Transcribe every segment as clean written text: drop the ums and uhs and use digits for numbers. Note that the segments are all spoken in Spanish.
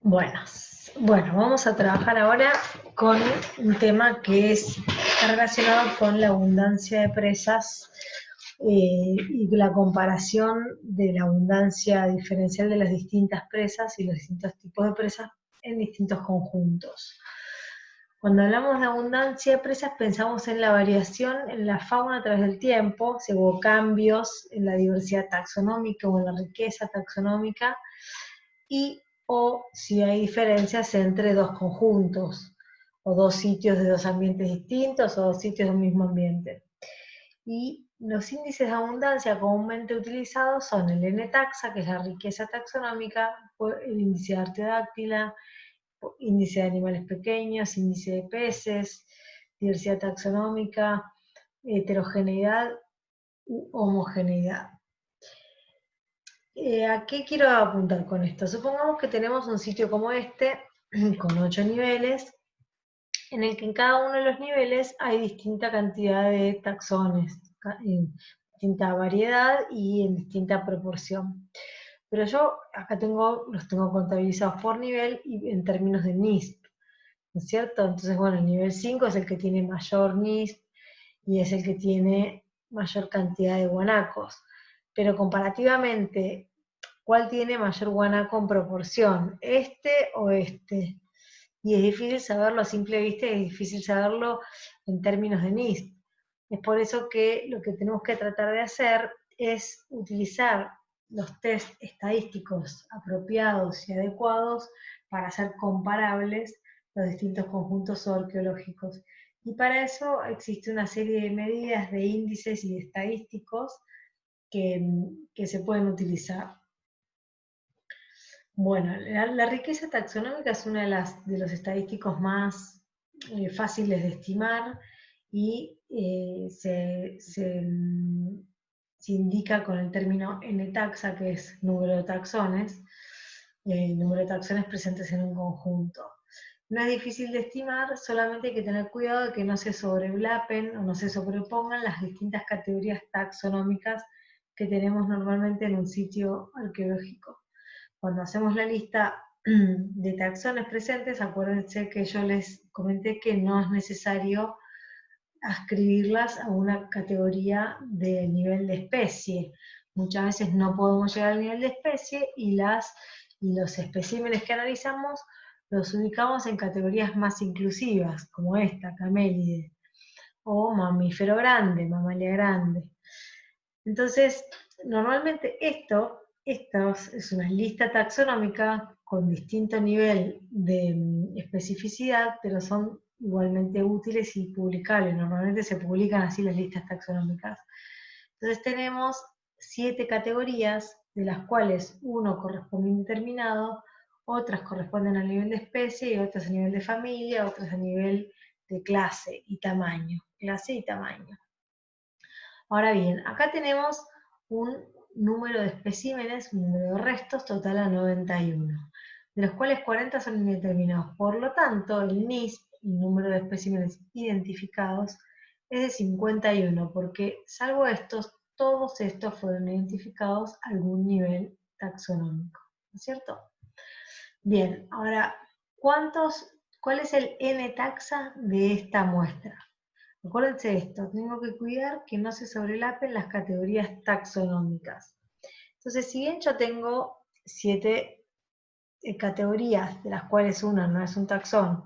Bueno, vamos a trabajar ahora con un tema que está relacionado con la abundancia de presas y la comparación de la abundancia diferencial de las distintas presas y los distintos tipos de presas en distintos conjuntos. Cuando hablamos de abundancia de presas pensamos en la variación en la fauna a través del tiempo, si hubo cambios en la diversidad taxonómica o en la riqueza taxonómica, o si hay diferencias entre dos conjuntos, o dos sitios de dos ambientes distintos, o dos sitios del mismo ambiente. Y los índices de abundancia comúnmente utilizados son el N-taxa, que es la riqueza taxonómica, el índice de artiodáctila, índice de animales pequeños, índice de peces, diversidad taxonómica, heterogeneidad u homogeneidad. ¿A qué quiero apuntar con esto? Supongamos que tenemos un sitio como este, con 8 niveles, en el que en cada uno de los niveles hay distinta cantidad de taxones, en distinta variedad y en distinta proporción. Pero yo acá los tengo contabilizados por nivel y en términos de NISP, ¿no es cierto? Entonces, bueno, el nivel 5 es el que tiene mayor NISP y es el que tiene mayor cantidad de guanacos. Pero comparativamente, ¿cuál tiene mayor guanaco en proporción? ¿Este o este? Y es difícil saberlo a simple vista, es difícil saberlo en términos de NISP. Es por eso que lo que tenemos que tratar de hacer es utilizar los test estadísticos apropiados y adecuados para hacer comparables los distintos conjuntos arqueológicos. Y para eso existe una serie de medidas de índices y de estadísticos que se pueden utilizar. Bueno, la riqueza taxonómica es uno de los estadísticos más fáciles de estimar y se indica con el término N-taxa, que es número de taxones, número de taxones presentes en un conjunto. No es difícil de estimar, solamente hay que tener cuidado de que no se sobreslapen o no se sobrepongan las distintas categorías taxonómicas que tenemos normalmente en un sitio arqueológico. Cuando hacemos la lista de taxones presentes, acuérdense que yo les comenté que no es necesario adscribirlas a una categoría de nivel de especie. Muchas veces no podemos llegar al nivel de especie y los especímenes que analizamos los ubicamos en categorías más inclusivas, como esta, camélide, o mamífero grande, mamalia grande. Entonces, normalmente esto es una lista taxonómica con distinto nivel de especificidad, pero son igualmente útiles y publicables. Normalmente se publican así las listas taxonómicas. Entonces tenemos 7 categorías, de las cuales uno corresponde a indeterminado, otras corresponden a nivel de especie, y otras a nivel de familia, otras a nivel de clase y tamaño. Clase y tamaño. Ahora bien, acá tenemos un número de especímenes, un número de restos total a 91, de los cuales 40 son indeterminados. Por lo tanto, el NISP, el número de especímenes identificados, es de 51, porque salvo estos, todos estos fueron identificados a algún nivel taxonómico, ¿no es cierto? Bien, ahora, ¿cuál es el N-taxa de esta muestra? Acuérdense de esto, tengo que cuidar que no se sobrelapen las categorías taxonómicas. Entonces, si bien yo tengo 7 categorías, de las cuales una no es un taxón,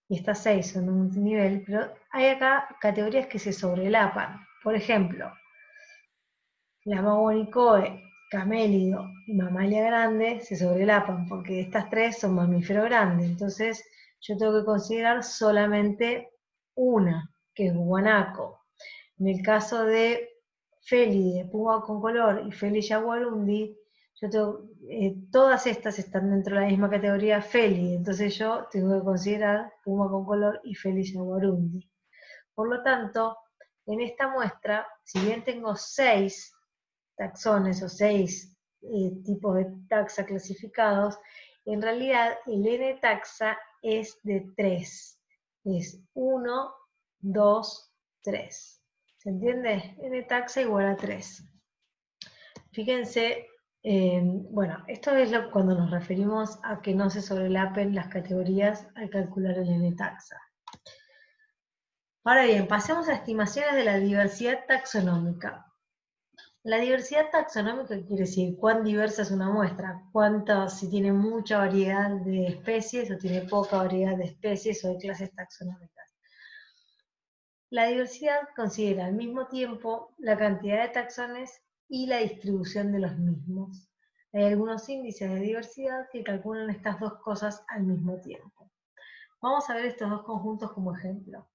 y estas 6 son un multinivel, pero hay acá categorías que se sobrelapan. Por ejemplo, la Mauonicoe, camélido y mamalia grande se sobrelapan, porque estas 3 son mamífero grande. Entonces, yo tengo que considerar solamente una, que es guanaco. En el caso de Félide, puma con color, y Felis jaguarundi, todas estas están dentro de la misma categoría Félide, entonces yo tengo que considerar puma con color y Felis jaguarundi. Por lo tanto, en esta muestra, si bien tengo 6 taxones o 6 tipos de taxa clasificados, en realidad el N-taxa es de 3. Es 1, 2, 3. ¿Se entiende? N-taxa igual a 3. Fíjense Bueno, esto es cuando nos referimos a que no se sobrelapen las categorías al calcular el N-taxa. Ahora bien, pasemos a estimaciones de la diversidad taxonómica. La diversidad taxonómica quiere decir cuán diversa es una muestra, si tiene mucha variedad de especies o tiene poca variedad de especies o de clases taxonómicas. La diversidad considera al mismo tiempo la cantidad de taxones y la distribución de los mismos. Hay algunos índices de diversidad que calculan estas dos cosas al mismo tiempo. Vamos a ver estos dos conjuntos como ejemplo.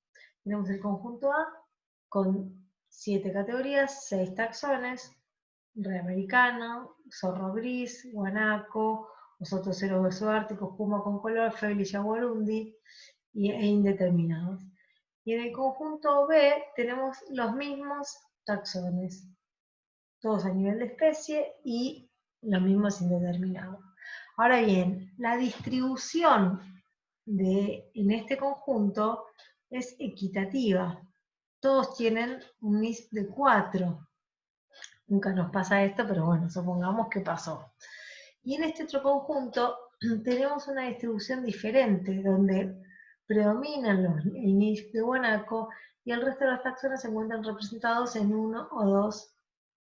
Tenemos el conjunto A con 7 categorías, 6 taxones, rey americano, zorro gris, guanaco, osotocero hueso ártico, puma con color, feble y jaguarundi, e indeterminados. Y en el conjunto B tenemos los mismos taxones, todos a nivel de especie y los mismos indeterminados. Ahora bien, la distribución en este conjunto es equitativa. Todos tienen un NISP de 4. Nunca nos pasa esto, pero bueno, supongamos que pasó. Y en este otro conjunto tenemos una distribución diferente, donde predominan el NISP de guanaco y el resto de los taxones se encuentran representados en uno o dos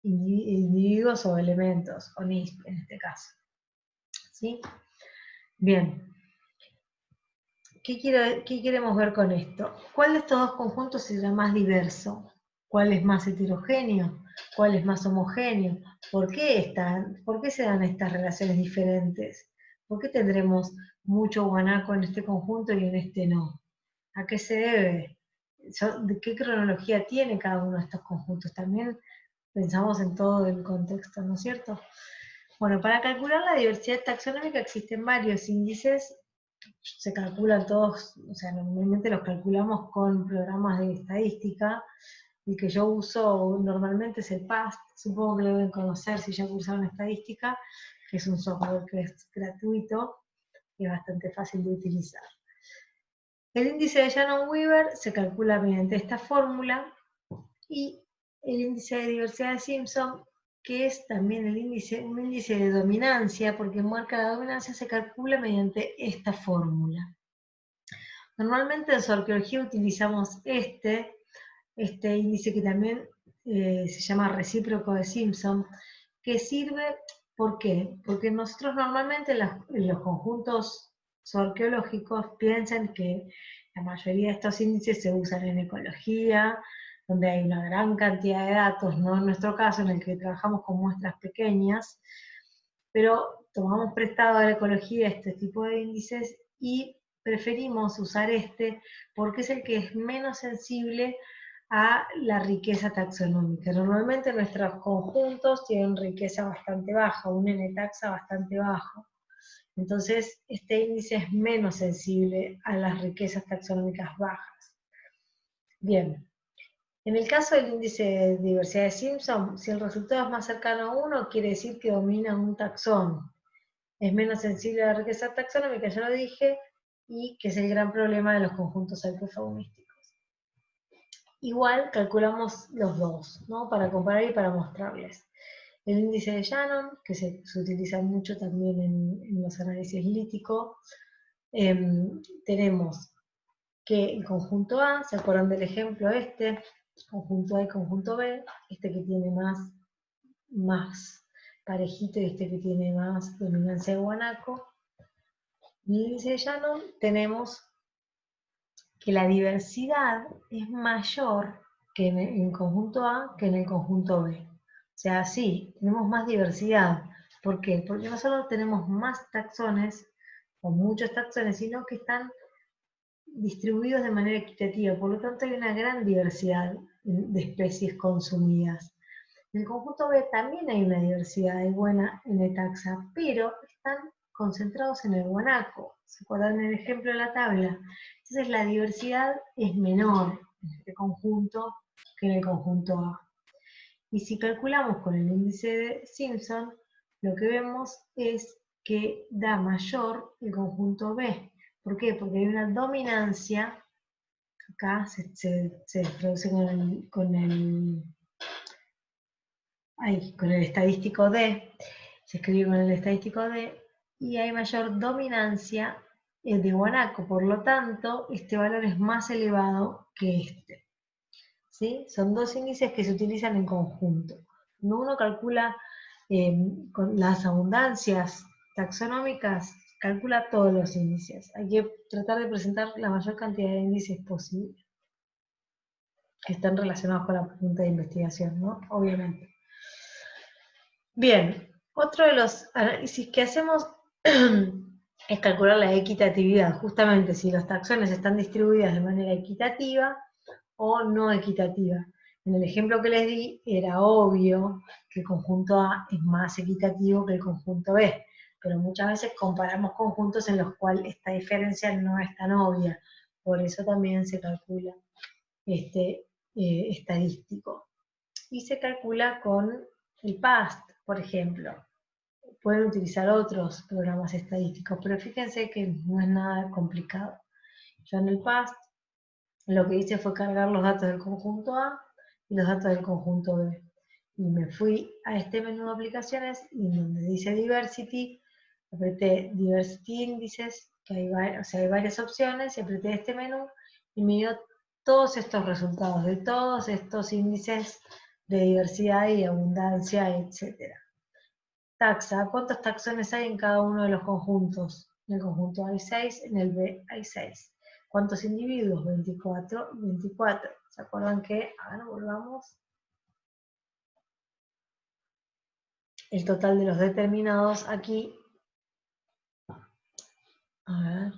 individuos o elementos, o NISP en este caso. ¿Sí? Bien. ¿Qué queremos ver con esto? ¿Cuál de estos dos conjuntos será más diverso? ¿Cuál es más heterogéneo? ¿Cuál es más homogéneo? ¿Por qué se dan estas relaciones diferentes? ¿Por qué tendremos mucho guanaco en este conjunto y en este no? ¿A qué se debe? ¿De qué cronología tiene cada uno de estos conjuntos? También pensamos en todo el contexto, ¿no es cierto? Bueno, para calcular la diversidad taxonómica existen varios índices. Se calculan todos, o sea, normalmente los calculamos con programas de estadística. El que yo uso normalmente es el PAST, supongo que lo deben conocer si ya cursaron estadística, que es un software que es gratuito y es bastante fácil de utilizar. El índice de Shannon-Weaver se calcula mediante esta fórmula y el índice de diversidad de Simpson, que es también un índice de dominancia, porque marca la dominancia, se calcula mediante esta fórmula. Normalmente en zoología utilizamos este índice que también se llama recíproco de Simpson, que sirve, ¿por qué? Porque nosotros normalmente en los conjuntos zoológicos piensan que la mayoría de estos índices se usan en ecología, donde hay una gran cantidad de datos, no en nuestro caso en el que trabajamos con muestras pequeñas, pero tomamos prestado de la ecología este tipo de índices y preferimos usar este porque es el que es menos sensible a la riqueza taxonómica. Normalmente nuestros conjuntos tienen riqueza bastante baja, un N-taxa bastante bajo. Entonces, este índice es menos sensible a las riquezas taxonómicas bajas. Bien, en el caso del índice de diversidad de Simpson, si el resultado es más cercano a 1, quiere decir que domina un taxón. Es menos sensible a la riqueza taxonómica, ya lo dije, y que es el gran problema de los conjuntos alcofaunísticos. Igual calculamos los dos, ¿no? Para comparar y para mostrarles. El índice de Shannon, que se utiliza mucho también en los análisis líticos. Tenemos que el conjunto A, ¿se acuerdan del ejemplo este? Conjunto A y conjunto B, este que tiene más parejito y este que tiene más dominancia de guanaco. En el índice de Shannon tenemos que la diversidad es mayor que en el conjunto A que en el conjunto B. O sea, sí, tenemos más diversidad. ¿Por qué? Porque no solo tenemos más taxones, o muchos taxones, sino que están distribuidos de manera equitativa. Por lo tanto, hay una gran diversidad de especies consumidas. En el conjunto B también hay una diversidad, hay buena N-taxa, pero están concentrados en el guanaco. ¿Se acuerdan el ejemplo de la tabla? Entonces la diversidad es menor en este conjunto que en el conjunto A. Y si calculamos con el índice de Simpson, lo que vemos es que da mayor el conjunto B. ¿Por qué? Porque hay una dominancia, acá se produce con el estadístico D, se escribe con el estadístico D, y hay mayor dominancia de guanaco, por lo tanto, este valor es más elevado que este. ¿Sí? Son dos índices que se utilizan en conjunto. Cuando uno calcula con las abundancias taxonómicas, calcula todos los índices. Hay que tratar de presentar la mayor cantidad de índices posible que estén relacionados con la pregunta de investigación, ¿no? Obviamente. Bien, otro de los análisis que hacemos es calcular la equitatividad, justamente si los taxones están distribuidos de manera equitativa o no equitativa. En el ejemplo que les di era obvio que el conjunto A es más equitativo que el conjunto B, pero muchas veces comparamos conjuntos en los cuales esta diferencia no es tan obvia, por eso también se calcula estadístico. Y se calcula con el PAST, por ejemplo. Pueden utilizar otros programas estadísticos, pero fíjense que no es nada complicado. Yo en el PAST lo que hice fue cargar los datos del conjunto A y los datos del conjunto B. Y me fui a este menú de aplicaciones y en donde dice Diversity, apreté Diversity Índices, que hay varias opciones, y apreté este menú y me dio todos estos resultados de todos estos índices de diversidad y abundancia, etc. Taxa, ¿cuántos taxones hay en cada uno de los conjuntos? En el conjunto hay 6, en el B hay 6. ¿Cuántos individuos? 24, 24. ¿Se acuerdan que? Ahora volvamos. El total de los determinados aquí. A ver,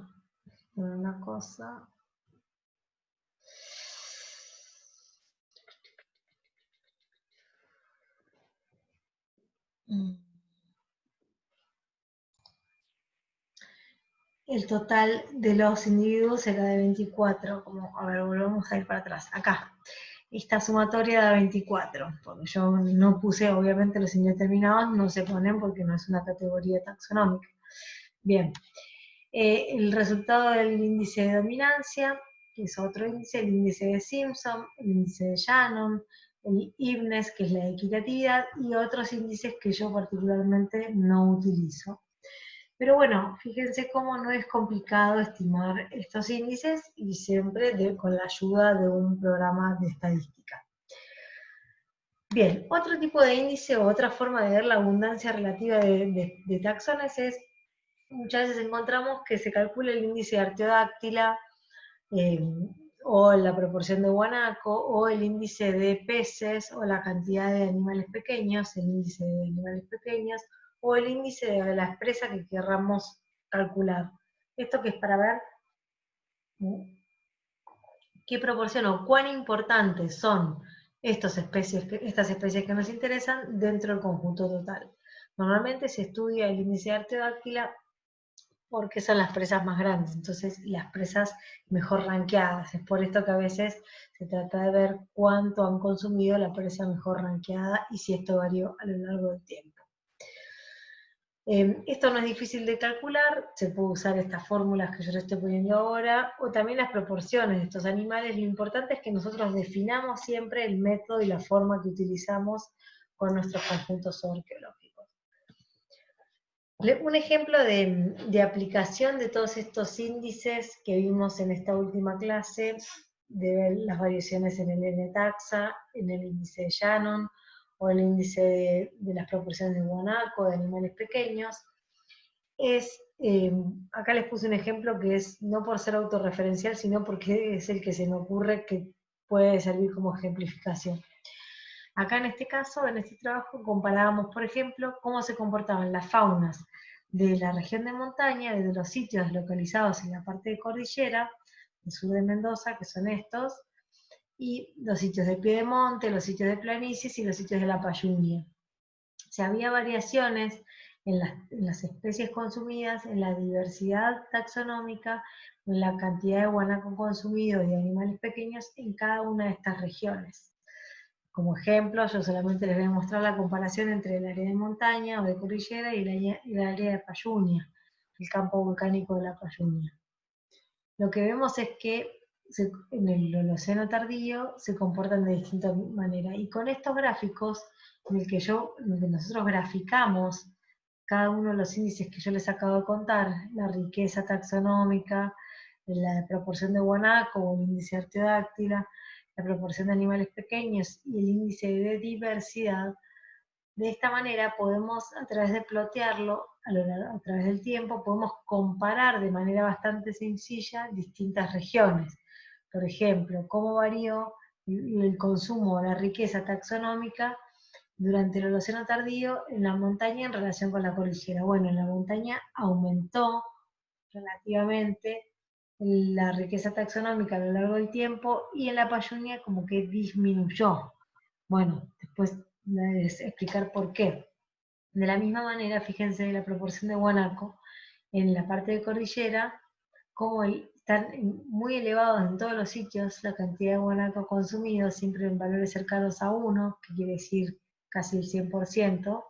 una cosa. El total de los individuos era de 24. A ver, volvemos a ir para atrás. Acá. Esta sumatoria da 24, porque yo no puse, obviamente los indeterminados no se ponen porque no es una categoría taxonómica. Bien, el resultado del índice de dominancia, que es otro índice, el índice de Simpson, el índice de Shannon, el IBNES, que es la equitatividad, y otros índices que yo particularmente no utilizo. Pero bueno, fíjense cómo no es complicado estimar estos índices y siempre con la ayuda de un programa de estadística. Bien, otro tipo de índice o otra forma de ver la abundancia relativa de taxones es, muchas veces encontramos que se calcula el índice de Artiodactyla, o la proporción de guanaco, o el índice de peces, o la cantidad de animales pequeños, el índice de animales pequeños, o el índice de la expresa que querramos calcular. Esto que es para ver qué proporción o cuán importantes son estas especies que nos interesan dentro del conjunto total. Normalmente se estudia el índice de Artiodactyla porque son las presas más grandes, entonces las presas mejor rankeadas. Es por esto que a veces se trata de ver cuánto han consumido la presa mejor rankeada y si esto varió a lo largo del tiempo. Esto no es difícil de calcular, se puede usar estas fórmulas que yo les estoy poniendo ahora, o también las proporciones de estos animales. Lo importante es que nosotros definamos siempre el método y la forma que utilizamos con nuestros conjuntos arqueológicos. Un ejemplo de aplicación de todos estos índices que vimos en esta última clase, de ver las variaciones en el N-taxa, en el índice de Shannon, o el índice de las proporciones de guanaco, de animales pequeños, es, acá les puse un ejemplo que es no por ser autorreferencial, sino porque es el que se me ocurre que puede servir como ejemplificación. Acá en este caso, en este trabajo, comparábamos, por ejemplo, cómo se comportaban las faunas de la región de montaña, de los sitios localizados en la parte de cordillera, del sur de Mendoza, que son estos, y los sitios de piedemonte, los sitios de planicies y los sitios de la Payunia. Si había variaciones en las especies consumidas, en la diversidad taxonómica, en la cantidad de guanaco consumido y de animales pequeños en cada una de estas regiones. Como ejemplo, yo solamente les voy a mostrar la comparación entre el área de montaña o de cordillera y el área de Payunia, el campo volcánico de la Payunia. Lo que vemos es que en el Holoceno tardío se comportan de distinta manera. Y con estos gráficos, en el que nosotros graficamos cada uno de los índices que yo les acabo de contar, la riqueza taxonómica, la proporción de guanaco o el índice artiodáctila, la proporción de animales pequeños y el índice de diversidad. De esta manera podemos, a través de plotearlo, a través del tiempo, podemos comparar de manera bastante sencilla distintas regiones. Por ejemplo, cómo varió el consumo o la riqueza taxonómica durante el Holoceno tardío en la montaña en relación con la cordillera. Bueno, en la montaña aumentó relativamente la riqueza taxonómica a lo largo del tiempo y en la Payunia como que disminuyó. Bueno, después les explicar por qué. De la misma manera, fíjense la proporción de guanaco en la parte de cordillera, como están muy elevados en todos los sitios, la cantidad de guanaco consumido, siempre en valores cercanos a 1, que quiere decir casi el 100%,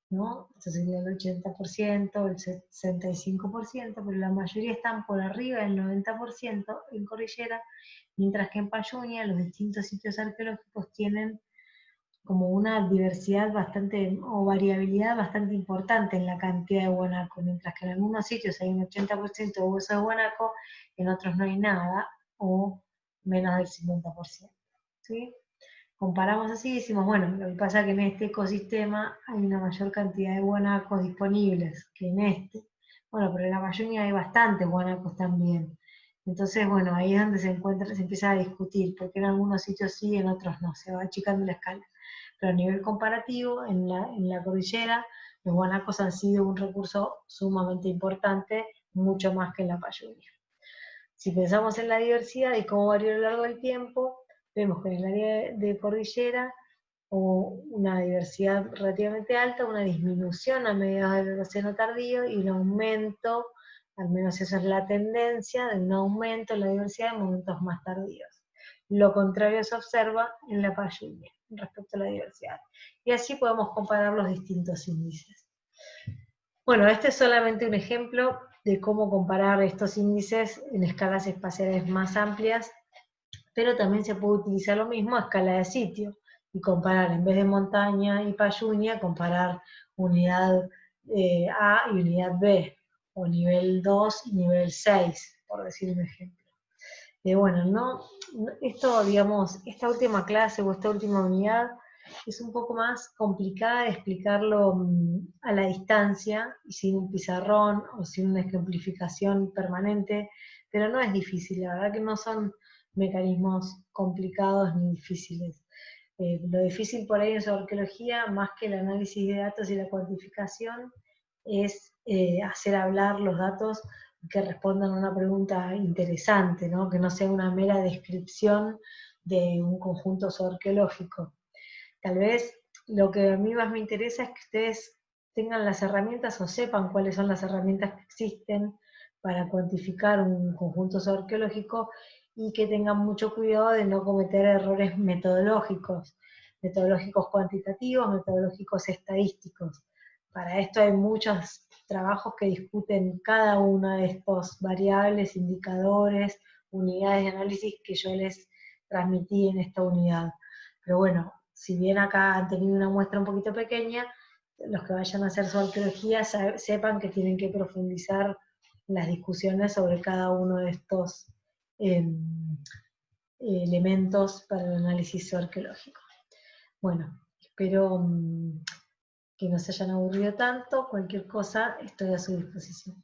¿no? Esto sería el 80%, el 65%, pero la mayoría están por arriba del 90% en cordillera, mientras que en Payunia los distintos sitios arqueológicos tienen como una diversidad bastante, o variabilidad bastante importante en la cantidad de guanaco, mientras que en algunos sitios hay un 80% de hueso de guanaco, en otros no hay nada, o menos del 50%. ¿Sí? Comparamos así y decimos, bueno, lo que pasa es que en este ecosistema hay una mayor cantidad de guanacos disponibles que en este. Bueno, pero en la Payunia hay bastantes guanacos también. Entonces, bueno, ahí es donde se empieza a discutir, porque en algunos sitios sí, en otros no, se va achicando la escala. Pero a nivel comparativo, en la cordillera, los guanacos han sido un recurso sumamente importante, mucho más que en la Payunia. Si pensamos en la diversidad y cómo varió a lo largo del tiempo, vemos que en el área de cordillera hubo una diversidad relativamente alta, una disminución a mediados del Holoceno tardío y un aumento, al menos esa es la tendencia, de un aumento en la diversidad en momentos más tardíos. Lo contrario se observa en la Payunia respecto a la diversidad. Y así podemos comparar los distintos índices. Bueno, este es solamente un ejemplo de cómo comparar estos índices en escalas espaciales más amplias, pero también se puede utilizar lo mismo a escala de sitio y comparar, en vez de montaña y Payunia, comparar unidad A y unidad B, o nivel 2 y nivel 6, por decir un ejemplo. Bueno, esto, digamos, esta última clase o esta última unidad es un poco más complicada de explicarlo a la distancia, y sin un pizarrón o sin una ejemplificación permanente, pero no es difícil, la verdad que no son mecanismos complicados ni difíciles. Lo difícil por ahí en su arqueología, más que el análisis de datos y la cuantificación, es hacer hablar los datos que respondan a una pregunta interesante, ¿no? Que no sea una mera descripción de un conjunto arqueológico. Tal vez lo que a mí más me interesa es que ustedes tengan las herramientas o sepan cuáles son las herramientas que existen para cuantificar un conjunto arqueológico y que tengan mucho cuidado de no cometer errores metodológicos cuantitativos, metodológicos estadísticos. Para esto hay muchos trabajos que discuten cada una de estos variables, indicadores, unidades de análisis que yo les transmití en esta unidad. Pero bueno, si bien acá han tenido una muestra un poquito pequeña, los que vayan a hacer su arqueología sepan que tienen que profundizar las discusiones sobre cada uno de estos elementos para el análisis arqueológico. Bueno, espero que no se hayan aburrido tanto. Cualquier cosa, estoy a su disposición.